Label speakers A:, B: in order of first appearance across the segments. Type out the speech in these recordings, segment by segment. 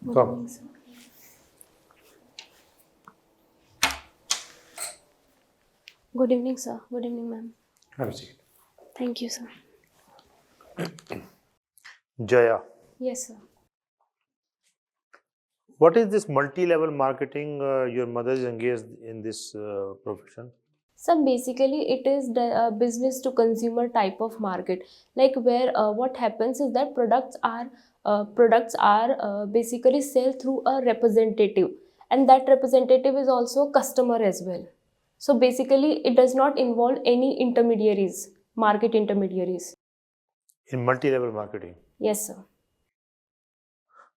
A: Good
B: Come.
A: evening, sir. Good evening, sir. Good evening, ma'am.
B: Have a seat.
A: Thank you, sir.
B: Jaya,
A: Yes, sir.
B: what is this multi-level marketing? Your mother is engaged in this profession.
A: So basically, it is the business to consumer type of market, like where what happens is that products are basically sell through a representative, and that representative is also customer as well. So basically, it does not involve any intermediaries, market intermediaries.
B: In multi-level marketing.
A: Yes, sir.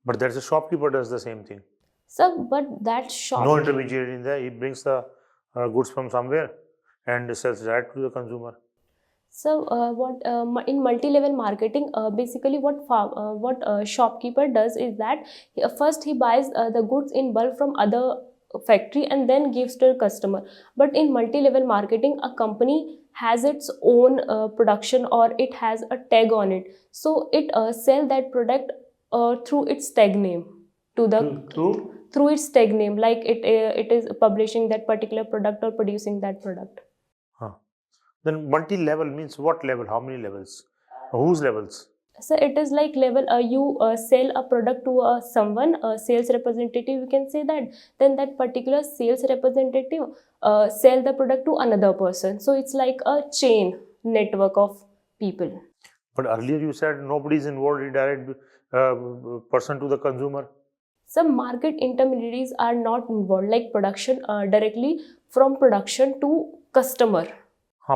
B: But there's a shopkeeper does the same thing.
A: So, but that shop.
B: No intermediary in there. He brings the goods from somewhere and sells right to the consumer.
A: So, in multi-level marketing, basically what shopkeeper does is that first he buys the goods in bulk from other factory and then gives to the customer. But in multi-level marketing, a company has its own production or it has a tag on it. So it sell that product through its tag name to the through its tag name, like it is publishing that particular product or producing that product.
B: Huh. Then multi-level means what level? How many levels? Whose levels?
A: So it is like level you sell a product to someone, a sales representative, you can say that. Then that particular sales representative sell the product to another person. So it's like a chain network of people.
B: But earlier you said nobody is involved in direct person to the consumer.
A: Some market intermediaries are not involved, like production directly from production to customer.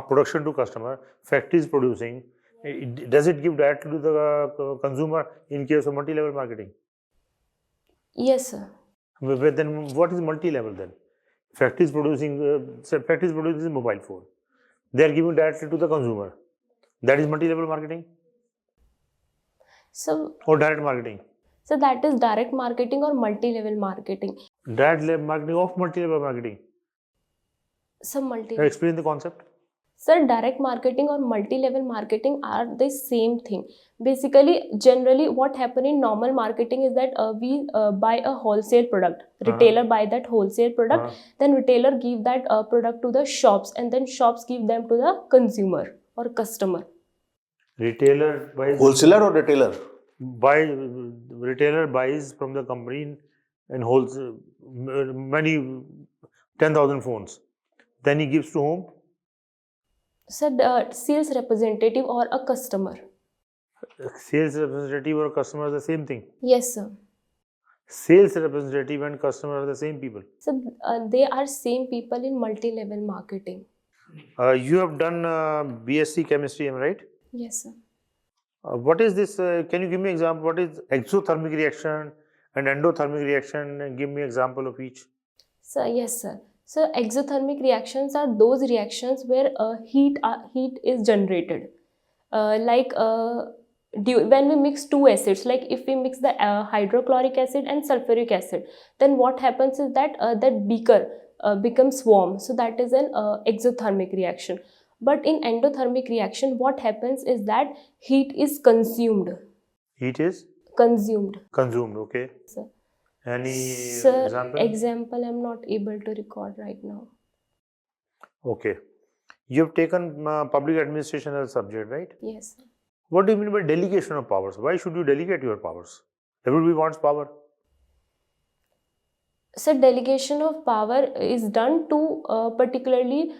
B: Production to customer. Factory is producing. Does it give directly to the consumer in case of multi-level marketing?
A: Yes, sir.
B: Then what is multi-level then? Factory is producing, factory is producing mobile phone. They are giving directly to the consumer. That is multi-level marketing
A: So,
B: or direct marketing?
A: so that is direct marketing or multi-level marketing.
B: Direct marketing of multi-level marketing.
A: So
B: Explain the concept.
A: Sir, direct marketing or multi-level marketing are the same thing. Basically, generally what happen in normal marketing is that we buy a wholesale product. Retailer buy that wholesale product. Then retailer give that product to the shops, and then shops give them to the consumer or customer.
B: Retailer buys.
C: Wholesaler or retailer?
B: Retailer buys from the company and holds many 10,000 phones. Then he gives to whom?
A: So the sales representative or a customer.
B: Sales representative or customer are the same thing.
A: Yes, sir.
B: Sales representative and customer are the same people.
A: So they are same people in multi-level marketing.
B: You have done BSc chemistry, am I right?
A: Yes, sir.
B: What is this? Can you give me example? What is exothermic reaction and endothermic reaction? And give me example of each.
A: So yes, sir. So exothermic reactions are those reactions where heat is generated. When we mix two acids, like if we mix the hydrochloric acid and sulfuric acid, then what happens is that that beaker becomes warm. So that is an exothermic reaction. But in endothermic reaction, what happens is that heat is consumed.
B: Heat is
A: Consumed.
B: consumed. Okay.
A: Sir.
B: Any
A: Sir,
B: example?
A: Example I'm not able to record right now.
B: Okay. You have taken public administration as a subject, right?
A: Yes.
B: What do you mean by delegation of powers? Why should you delegate your powers? Everybody wants power.
A: So delegation of power is done to particularly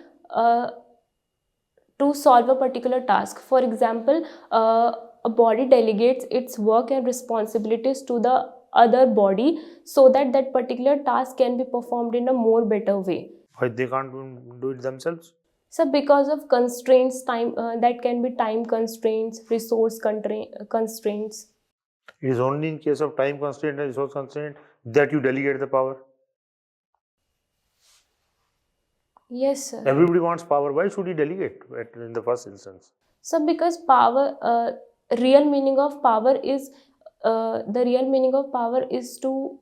A: to solve a particular task. For example, a body delegates its work and responsibilities to the other body so that that particular task can be performed in a more better way.
B: Why they can't do it themselves?
A: So because of constraints, time that can be time constraints, resource constraints.
B: It is only in case of time constraint and resource constraint that you delegate the power.
A: Yes, sir.
B: Everybody wants power. Why should you delegate in the first instance?
A: So because power, real meaning of power is the real meaning of power is to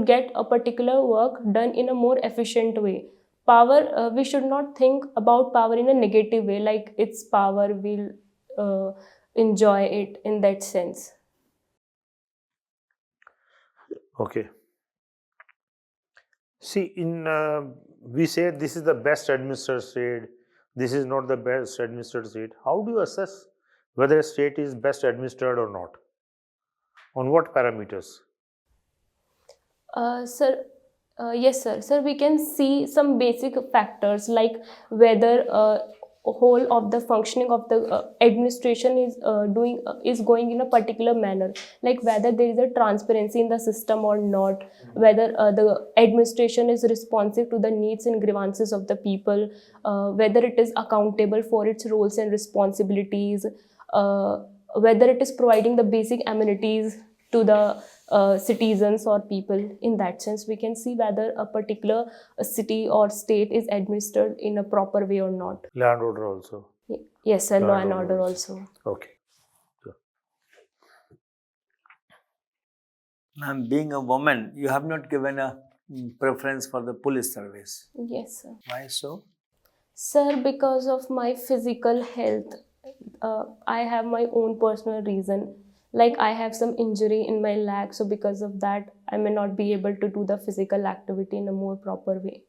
A: get a particular work done in a more efficient way. Power, we should not think about power in a negative way, like it's power, we'll enjoy it in that sense.
B: Okay. See, we say this is the best administered state, this is not the best administered state. How do you assess whether a state is best administered or not? On what parameters?
A: Sir, yes, sir. Sir, we can see some basic factors like whether whole of the functioning of the administration is going in a particular manner, like whether there is a transparency in the system or not, whether the administration is responsive to the needs and grievances of the people, whether it is accountable for its roles and responsibilities, uh, whether it is providing the basic amenities to the citizens or people. In that sense, we can see whether a particular city or state is administered in a proper way or not.
B: Law and order also.
A: Yes, sir, law
B: Law and
A: and
B: order
A: order
B: also.
A: also.
B: Okay.
C: Ma'am, being a woman, you have not given a preference for the police service.
A: Yes, sir.
C: Why so?
A: Sir, because of my physical health, I have my own personal reason. Like I have some injury in my leg, so because of that, I may not be able to do the physical activity in a more proper way.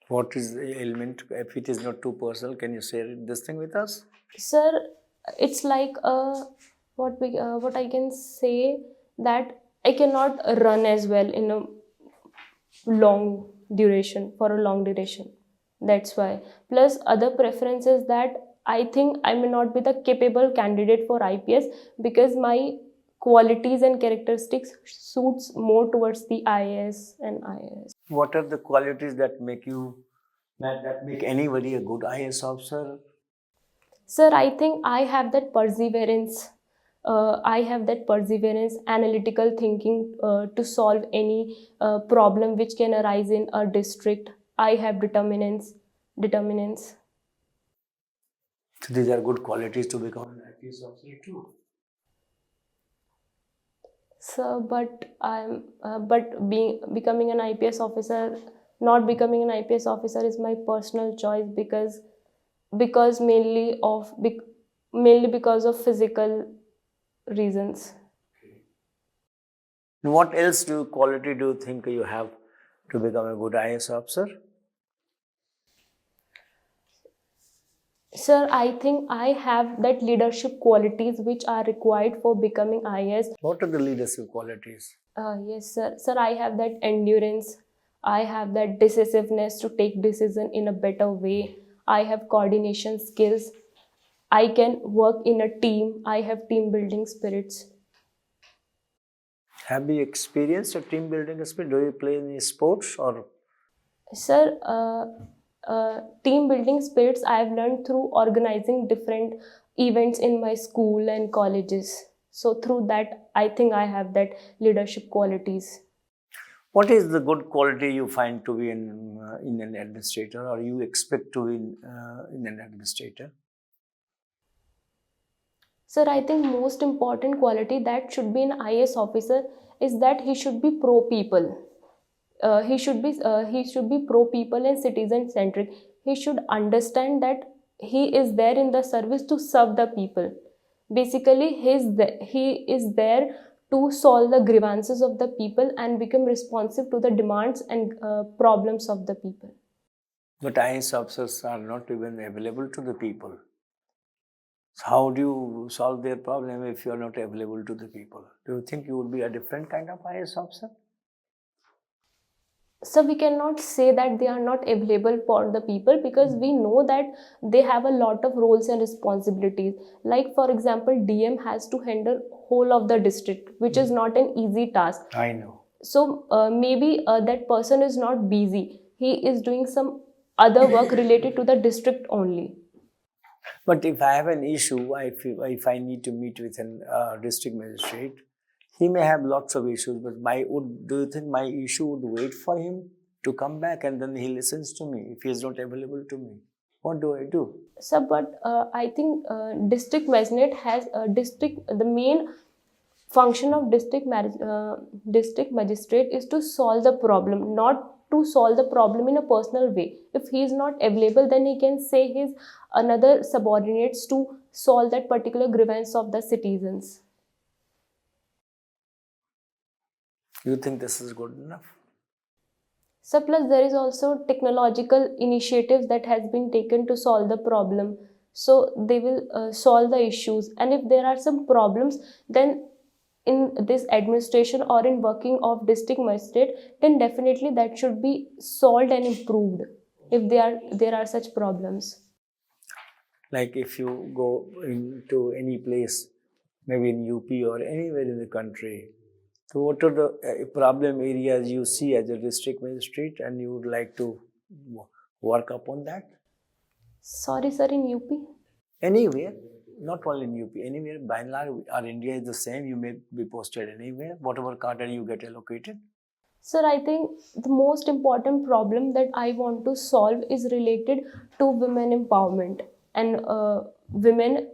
C: What is the ailment? If it is not too personal, can you share this thing with us?
A: Sir, it's like what I can say, that I cannot run as well in a long duration, for a long duration. That's why. Plus other preferences, that I think I may not be the capable candidate for IPS because my qualities and characteristics suits more towards the IAS and IAS.
C: What are the qualities that make anybody a good IAS officer?
A: Sir, I think I have that perseverance. Analytical thinking to solve any problem which can arise in a district. I have determinants.
C: So these are good qualities to become an IPS officer too.
A: So, but becoming an IPS officer, not becoming an IPS officer is my personal choice because mainly because of physical reasons.
C: And what else quality do you think you have to become a good IAS officer?
A: Sir, I think I have that leadership qualities which are required for becoming IAS.
C: What are the leadership qualities?
A: Yes, sir. Sir, I have that endurance. I have that decisiveness to take decision in a better way. I have coordination skills. I can work in a team. I have team building spirits.
C: Have you experienced a team building experience? Do you play any sports or?
A: Sir, team building spirits I have learned through organizing different events in my school and colleges. So through that, I think I have that leadership qualities.
C: What is the good quality you find to be in an administrator, or you expect to be in an administrator?
A: Sir, I think most important quality that should be an IAS officer is that he should be pro people. He should be pro people and citizen centric. He should understand that he is there in the service to serve the people. Basically, he is there to solve the grievances of the people and become responsive to the demands and problems of the people.
C: But IAS officers are not even available to the people. So how do you solve their problem if you are not available to the people? Do you think you would be a different kind of IAS officer?
A: So we cannot say that they are not available for the people because we know that they have a lot of roles and responsibilities. Like for example, DM has to handle whole of the district, which is not an easy task.
C: I know.
A: So maybe that person is not busy. He is doing some other work related to the district only.
C: But if I have an issue, if I need to meet with a district magistrate, he may have lots of issues, but do you think my issue would wait for him to come back and then he listens to me if he is not available to me? What do I do?
A: So, but I think district magistrate has the main function of district magistrate is to solve the problem, not to solve the problem in a personal way. If he is not available, then he can say his another subordinates to solve that particular grievance of the citizens.
C: You think this is good enough?
A: So plus there is also technological initiatives that has been taken to solve the problem. So they will solve the issues, and if there are some problems, then in this administration or in working of district magistrate, then definitely that should be solved and improved if there are such problems.
C: Like if you go into any place, maybe in UP or anywhere in the country, so what are the problem areas you see as a district magistrate and you would like to work upon that?
A: Sorry, sir, in UP?
C: Anywhere, not only in UP, anywhere. By and large, our India is the same. You may be posted anywhere, whatever cadre you get allocated.
A: Sir, I think the most important problem that I want to solve is related to women empowerment and women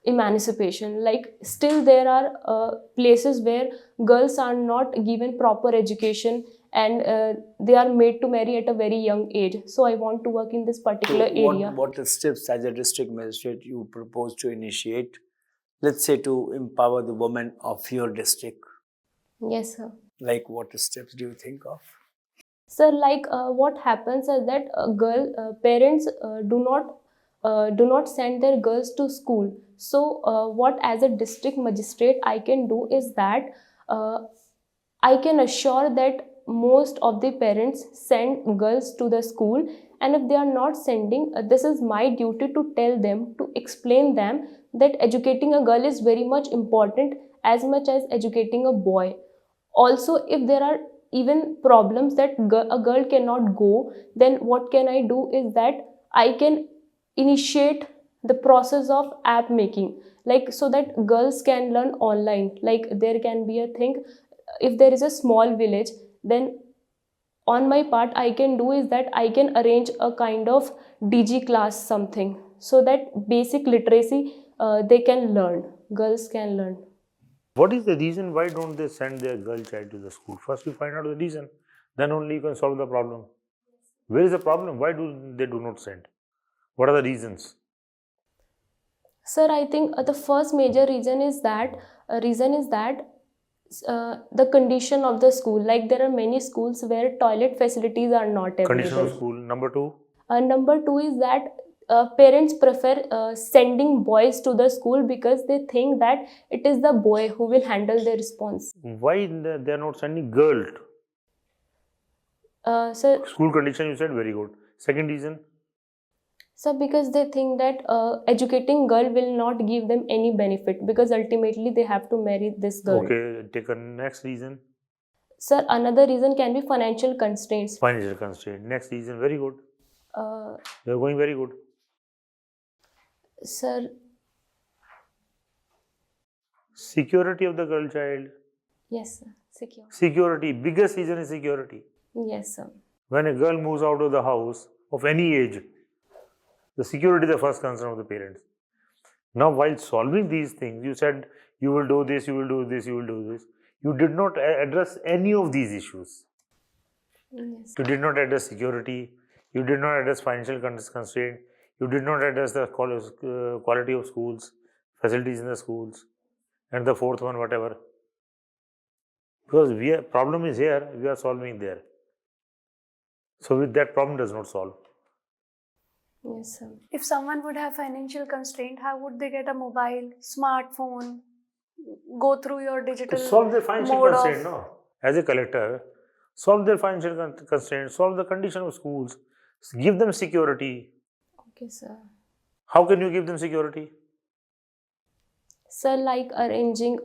A: emancipation. Like, still there are places where girls are not given proper education, and they are made to marry at a very young age. So I want to work in this particular
C: So
A: area.
C: what steps as a district magistrate you propose to initiate, let's say to empower the women of your district?
A: Yes, sir.
C: Like what steps do you think of?
A: Sir, like what happens is that parents do not send their girls to school. So what as a district magistrate I can do is that I can assure that most of the parents send girls to the school, and if they are not sending, this is my duty to tell them, to explain them that educating a girl is very much important as much as educating a boy. Also, if there are even problems that a girl cannot go, then what can I do is that I can initiate the process of app making, like, so that girls can learn online. Like, there can be a thing, if there is a small village, then on my part I can do is that I can arrange a kind of DG class something, so that basic literacy they can learn, girls can learn.
B: What is the reason why don't they send their girl child to the school? First you find out the reason, then only you can solve the problem. Where is the problem? Why do they do not send? What are the reasons?
A: Sir, I think the first major reason is that the condition of the school. Like, there are many schools where toilet facilities are not
B: Condition of
A: available.
B: school. Number two,
A: Number two is that parents prefer sending boys to the school because they think that it is the boy who will handle the response.
B: why they are not sending girl?
A: So,
B: School condition you said, very good. Second reason,
A: because they think that educating girl will not give them any benefit, because ultimately they have to marry this girl.
B: okay, take a next reason,
A: Sir, another reason can be financial constraints.
B: financial constraint. Next reason, very good.
A: Uh,
B: You are going very good.
A: Sir,
B: Security of the girl child.
A: yes, sir. Secure.
B: Security, biggest reason is security.
A: Yes, sir.
B: When a girl moves out of the house of any age, the security is the first concern of the parents. Now, while solving these things, you said you will do this, you will do this, you will do this. You did not address any of these issues.
A: Yes.
B: You did not address security. You did not address financial constraint. You did not address the quality of schools, facilities in the schools, and the fourth one, whatever. Because problem is here, we are solving there. So with that, problem does not solve.
A: Yes, sir.
D: If someone would have financial constraint, how would they get a mobile, smartphone, go through your digital
B: To solve their financial
D: mode
B: constraint,
D: of...
B: no. As a collector, solve their financial constraint, solve the condition of schools, give them security.
A: Okay, sir.
B: How can you give them security?
A: Sir, like arranging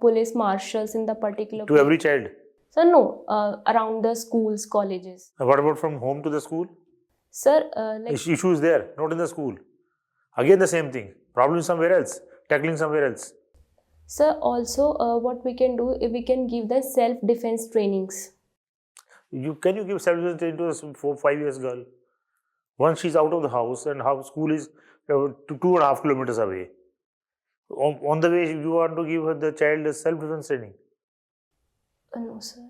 A: police marshals in the particular
B: To every child.
A: Sir, no, around the schools, colleges.
B: What about from home to the school?
A: Sir, like,
B: Issues there, not in the school. Again the same thing. Problem somewhere else, tackling somewhere else.
A: sir, also what we can do, if we can give them self-defense trainings.
B: Can you give self-defense training to a 4-5 years girl? Once she's out of the house and how school is 2.5 kilometers away. On the way, you want to give her the child a self-defense training.
A: No, sir.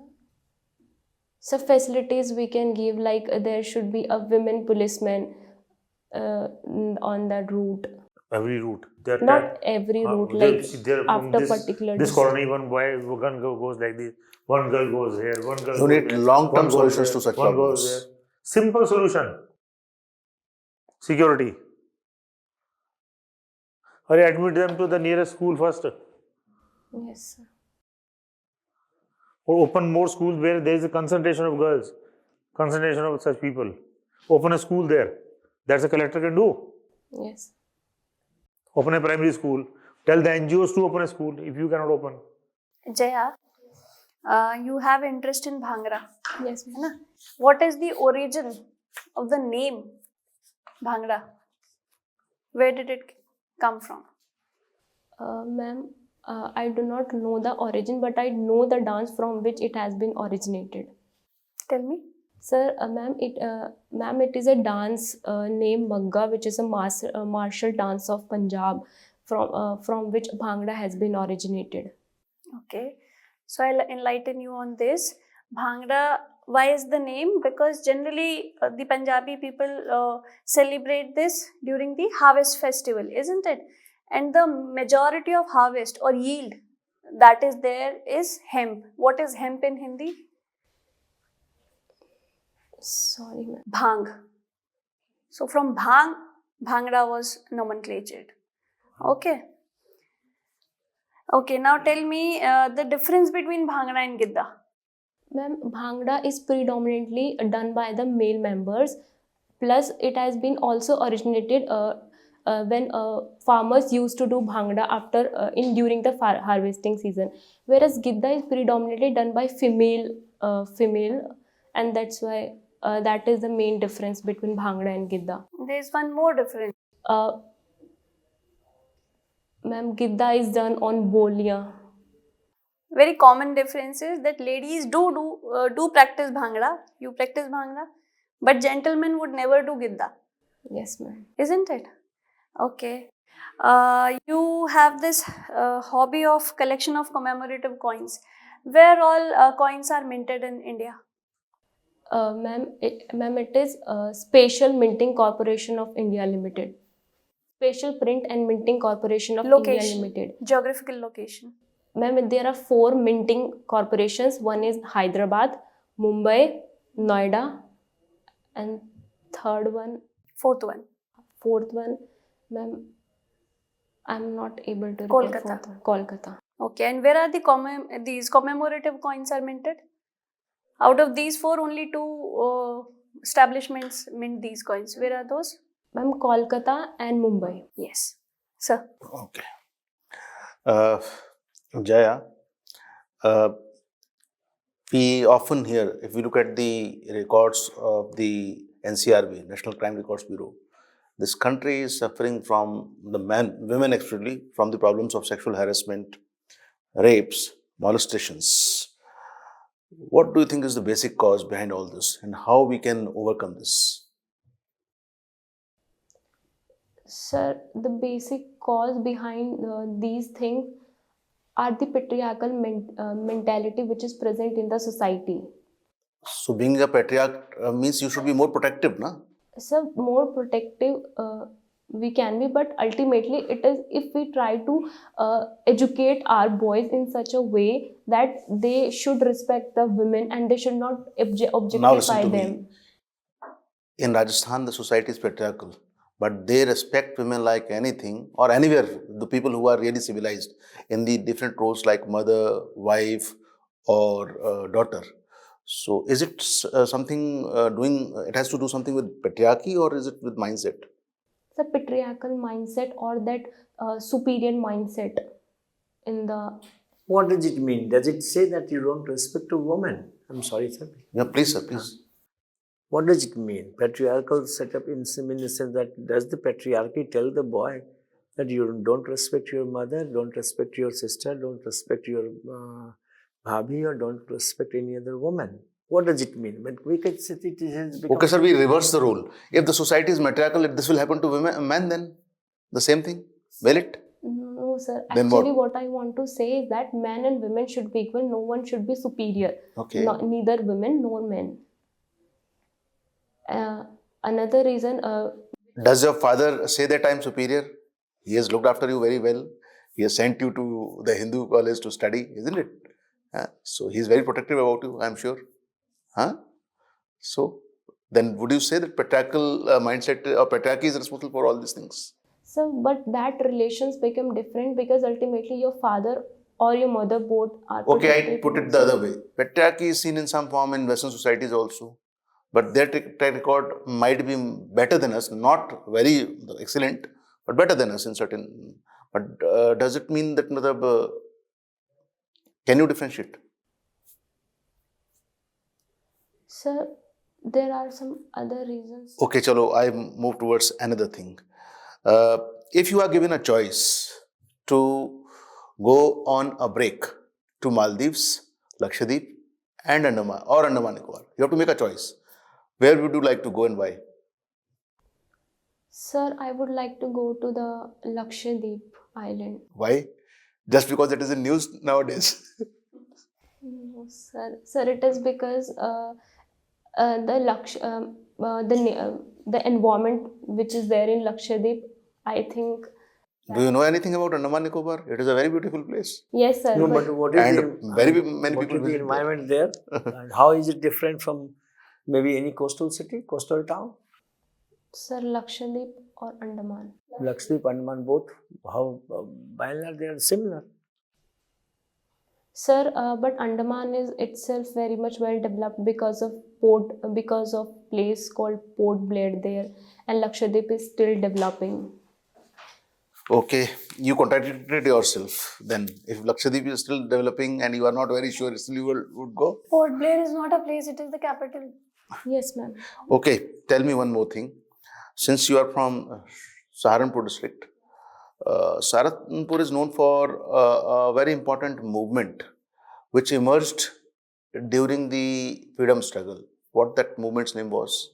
A: So facilities we can give, like there should be a women policeman on that route.
B: Every route. They're
A: Not every route,
B: they're-
A: like
B: they're from
A: after
B: this
A: particular
B: this
A: distance.
B: colony, one goes like this, one girl goes here, one girl
C: You
B: goes
C: need
B: there,
C: long-term
B: one goes
C: solutions
B: there,
C: to such
B: one goes
C: problems.
B: there. Simple solution. Security. Or admit them to the nearest school first.
A: Yes, sir.
B: Or open more schools where there is a concentration of girls, concentration of such people. Open a school there. That's a collector can do.
A: Yes.
B: Open a primary school. Tell the NGOs to open a school if you cannot open.
D: Jaya, you have interest in Bhangra.
A: Yes,
D: है
A: ma'am.
D: ना? What is the origin of the name Bhangra? Where did it come from?
A: Ma'am, I do not know the origin, but I know the dance from which it has been originated.
D: Tell me.
A: Sir, ma'am, it is a dance named Magga, which is a martial dance of Punjab, from which Bhangra has been originated.
D: Okay. So I'll enlighten you on this. Bhangra, why is the name? Because generally the Punjabi people celebrate this during the harvest festival, isn't it? And the majority of harvest or yield that is there is hemp. What is hemp in Hindi?
A: Sorry, ma'am.
D: Bhang. So from Bhang, Bhangra was nomenclatured. Okay. Okay, now tell me the difference between Bhangra and Gidda.
A: Ma'am, Bhangra is predominantly done by the male members. Plus, it has been also originated when farmers used to do Bhangra during the harvesting season. Whereas Gidda is predominantly done by female, and that's why that is the main difference between Bhangra and Gidda.
D: There's one more difference.
A: Ma'am, Gidda is done on Bolia.
D: Very common difference is that ladies do practice Bhangra. You practice Bhangra, but gentlemen would never do Gidda.
A: Yes, ma'am.
D: Isn't it? Okay. You have this hobby of collection of commemorative coins. Where all coins are minted in India?
A: Ma'am, it is Special Minting Corporation of India Limited. Special Print and Minting Corporation of India Limited.
D: Geographical location.
A: Ma'am, there are 4 minting corporations. One is Hyderabad, Mumbai, Noida, and
D: Fourth one.
A: fourth one, ma'am, I'm not able to
D: Kolkata.
A: recall fourth one. Kolkata.
D: Okay, and where are these commemorative coins are minted? Out of these 4, only 2 establishments mint these coins. Where are those?
A: Ma'am, Kolkata and Mumbai.
D: Yes, sir.
C: Okay. Jaya, we often hear, if we look at the records of the NCRB, National Crime Records Bureau, this country is suffering from women especially, from the problems of sexual harassment, rapes, molestations. What do you think is the basic cause behind all this and how we can overcome this?
A: Sir, the basic cause behind these things are the patriarchal mentality which is present in the society.
C: So being a patriarch means you should be more protective, no?
A: So more protective we can be, but ultimately it is if we try to educate our boys in such a way that they should respect the women and they should not objectify them.
C: In Rajasthan, the society is patriarchal, but they respect women like anything, or anywhere, the people who are really civilized in the different roles like mother, wife, or daughter. So is it something it has to do something with patriarchy, or is it with mindset?
A: The patriarchal mindset or that superior mindset in the...
C: What does it mean? Does it say that you don't respect a woman? I'm sorry, sir. Yeah, please, sir, please. What does it mean? Patriarchal setup in the sense that does the patriarchy tell the boy that you don't respect your mother, don't respect your sister, don't respect your bhabhi, or don't respect any other woman? What does it mean? But we can say it is... Okay, sir, we reverse the role. If the society is matriarchal, if this will happen to men, then the same thing? Will it?
A: No, sir.
C: Then
A: actually, what I want to say is that men and women should be equal. No one should be superior.
C: Okay.
A: Neither women nor men. Another reason...
C: Does your father say that I'm superior?
E: He has looked after you very well. He has sent you to the Hindu college to study, isn't it? So he is very protective about you, I'm sure. Huh? So then would you say that patriarchal mindset or patriarchy is responsible for all these things?
A: So, but that relations become different because ultimately your father or your mother both are
E: Okay, I
A: protective
E: put it
A: towards
E: the
A: you.
E: other way. Patriarchy is seen in some form in Western societies also. But their track record might be better than us, not very excellent, but better than us in certain. But does it mean that can you differentiate?
A: Sir, there are some other reasons.
E: Okay, chalo, I move towards another thing. If you are given a choice to go on a break to Maldives, Lakshadweep, and Andaman or Andaman Nicobar, you have to make a choice. Where would you like to go and why?
A: Sir, I would like to go to the Lakshadweep Island.
E: Why? Just because it is in news nowadays.
A: No, sir. Sir, it is because the environment which is there in Lakshadweep, I think.
E: Do you know anything about Andaman Nicobar? It is a very beautiful place.
A: Yes, sir.
C: No,
A: but
C: but what is
E: And
C: the
E: very many
C: what
E: people
C: is the
E: visit there.
C: environment there? And how is it different from maybe any coastal city, coastal town?
A: Sir, Lakshadweep or Andaman?
C: Lakshadweep, Andaman, both. How by and large they are similar.
A: Sir, but Andaman is itself very much well developed because of port, because of place called Port Blair there, and Lakshadweep is still developing.
E: Okay, you contradicted yourself then. If Lakshadweep is still developing and you are not very sure, still you would go?
D: Port Blair is not a place, it is the capital.
A: Yes, ma'am.
E: Okay, tell me one more thing. Since you are from Saharanpur district, Saharanpur is known for a very important movement which emerged during the freedom struggle. What that movement's name was?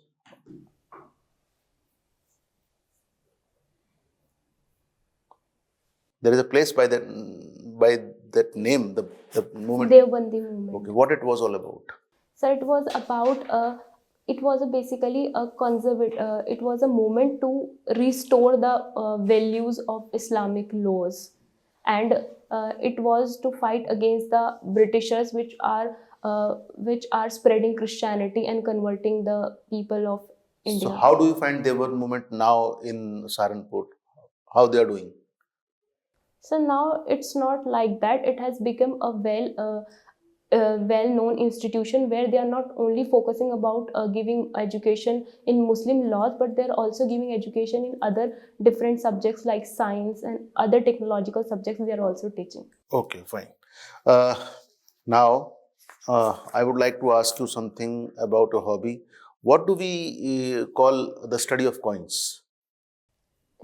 E: There is a place by that name, the movement.
A: Devbandi movement.
E: Okay, what it was all about?
A: So it was about it was basically a it was a movement to restore the values of Islamic laws, and it was to fight against the Britishers, which are spreading Christianity and converting the people of India.
E: So how do you find Devar movement now in Saharanpur? How they are doing?
A: So now it's not like that. It has become a well-known institution where they are not only focusing about giving education in Muslim laws, but they're also giving education in other different subjects like science and other technological subjects they are also teaching.
E: Okay, fine. Now, I would like to ask you something about a hobby. What do we call the study of coins?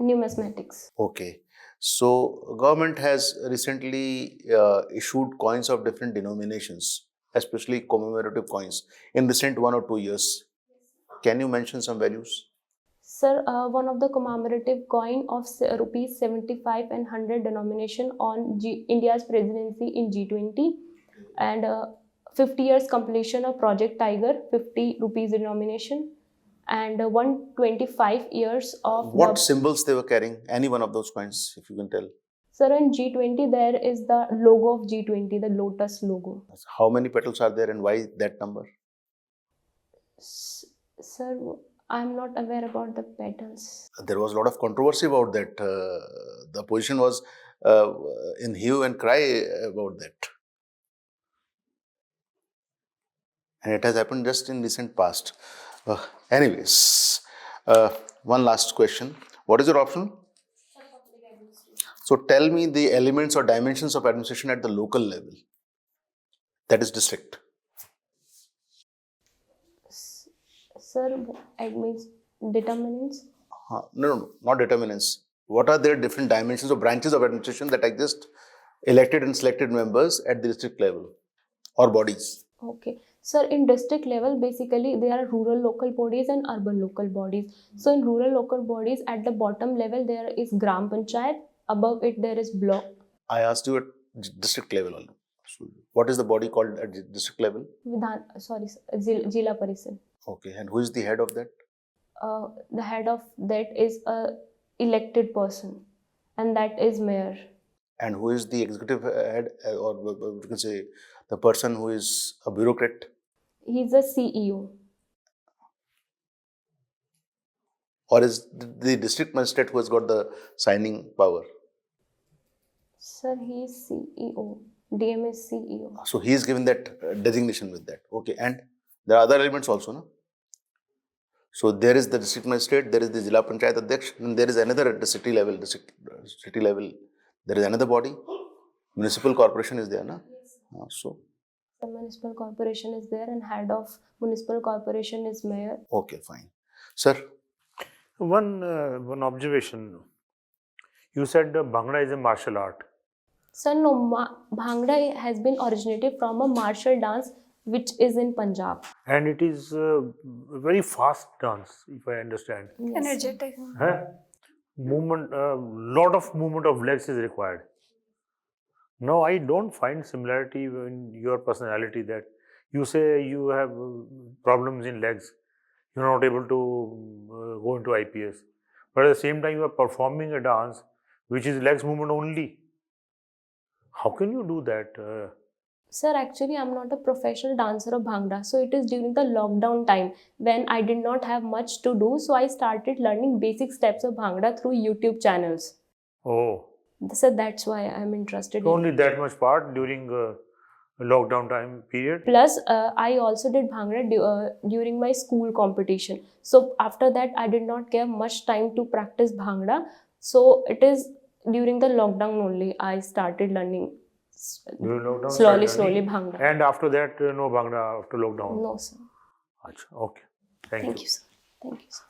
A: Numismatics.
E: Okay. So, government has recently issued coins of different denominations, especially commemorative coins, in recent 1 or 2 years. Can you mention some values?
A: Sir, one of the commemorative coin of rupees 75 and 100 denomination on India's presidency in G20, and 50 years completion of Project Tiger, 50 rupees denomination, and 125 years of
E: What symbols they were carrying? Any one of those coins, if you can tell.
A: Sir, in G20 there is the logo of G20, the lotus logo.
E: How many petals are there and why that number?
A: Sir, I'm not aware about the petals.
E: There was a lot of controversy about that. The opposition was in hue and cry about that. And it has happened just in recent past. Anyways, one last question. What is your option? So tell me the elements or dimensions of administration at the local level. That is district.
A: Sir, determinants?
E: No, not determinants. What are their different dimensions or branches of administration that exist, elected and selected members at the district level or bodies?
A: Okay. Sir, in district level, basically there are rural local bodies and urban local bodies. So in rural local bodies, at the bottom level, there is Gram Panchayat. Above it, there is block.
E: I asked you at district level. So what is the body called at district level?
A: Jila Parishad.
E: Okay, and who is the head of that?
A: The head of that is a elected person. and that is mayor.
E: And who is the executive head, or you can say the person who is a bureaucrat?
A: He's a CEO.
E: Or is the district magistrate who has got the signing power?
A: Sir, he's CEO. DM is CEO.
E: So he is given that designation with that. Okay, and there are other elements also, no? So there is the district magistrate, there is the Jila Panchayat Adhyaksh, and there is another at the city level. City level, there is another body. Municipal corporation is there, na? So
A: The municipal corporation is there, and head of municipal corporation is mayor.
E: okay, fine, sir.
B: One observation. You said Bhangra is a martial art.
A: Sir, no, Bhangra has been originated from a martial dance which is in Punjab.
B: And it is a very fast dance, if I understand.
A: Yes, sir.
D: Energetic.
B: Huh? Lot of movement of legs is required. No, I don't find similarity in your personality that you say you have problems in legs. You're not able to go into IPS. But at the same time, you are performing a dance which is legs movement only. How can you do that?
A: Sir, actually, I'm not a professional dancer of Bhangra. So it is during the lockdown time when I did not have much to do. So I started learning basic steps of Bhangra through YouTube channels.
B: Oh,
A: So that's why I'm interested
B: so
A: in.
B: only that much part during lockdown time period.
A: Plus, I also did Bhangra during my school competition. So after that, I did not get much time to practice Bhangra. So it is during the lockdown only I started learning
B: During lockdown,
A: slowly,
B: started learning.
A: Bhangra.
B: And after that, no Bhangra after lockdown.
A: No, sir.
B: Achha, okay. Thank you.
A: Thank you, sir. Thank you, sir.